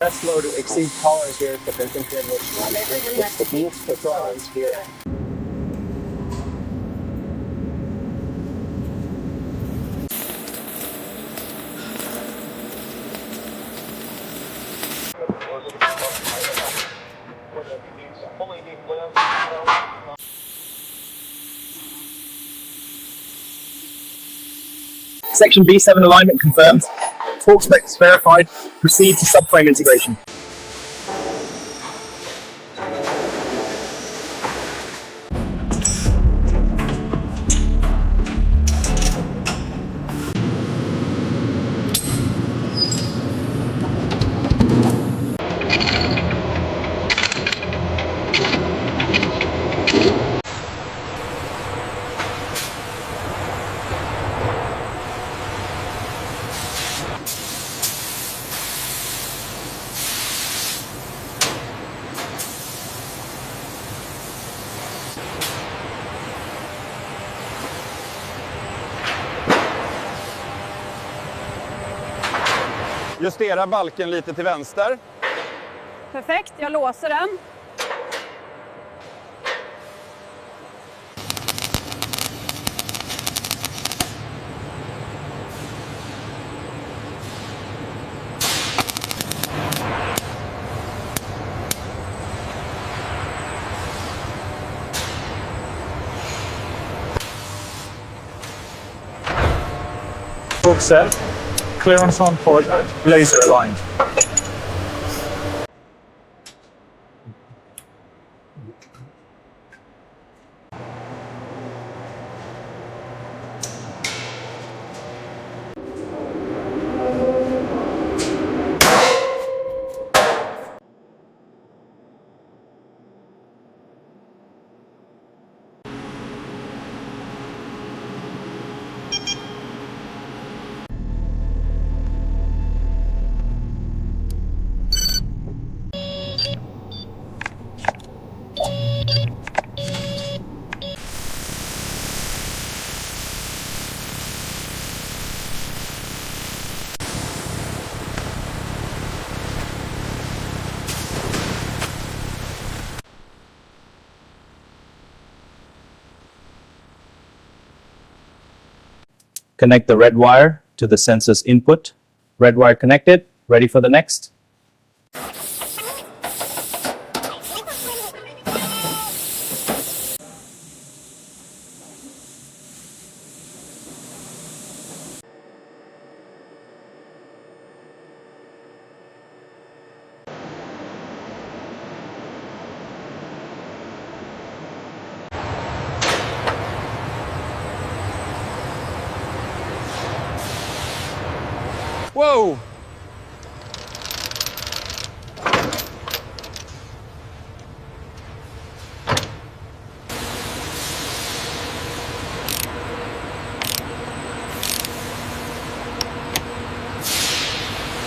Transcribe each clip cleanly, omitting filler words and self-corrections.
Best load exceeds tolerance here, but there's going to be the beats for tolerance here. Section B7 alignment confirmed. Torque specs verified. Proceed to subframe integration. Justera balken lite till vänster. Perfekt, jag låser den. Torque set. Clearance on port, laser aligned. Connect the red wire to the sensor's input. Red wire connected, ready for the next. Whoa!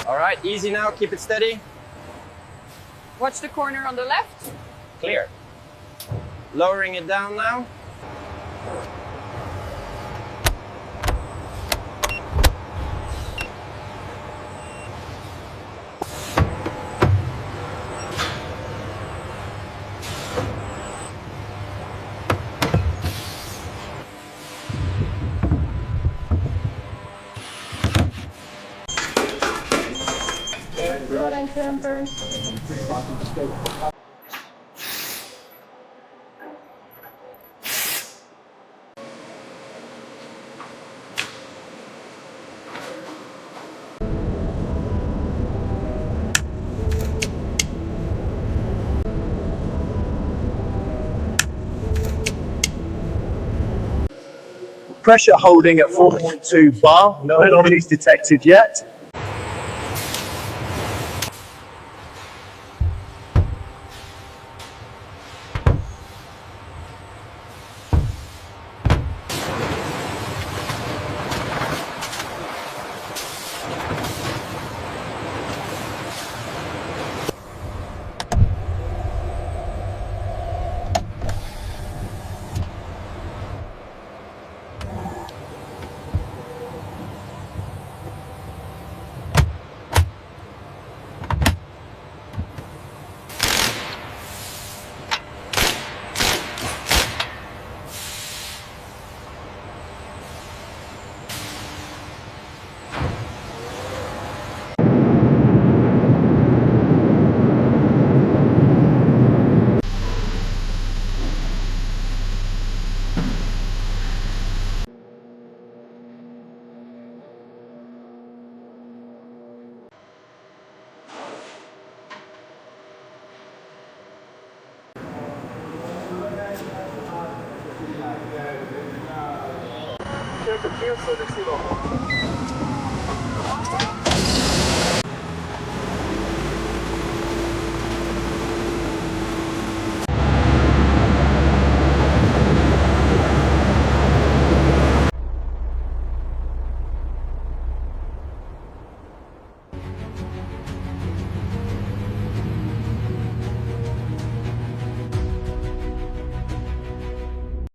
All right, easy now, keep it steady. Watch the corner on the left. Clear. Lowering it down now. Pressure holding at 4.2 bar. No anomalies detected yet. Cancel the seal.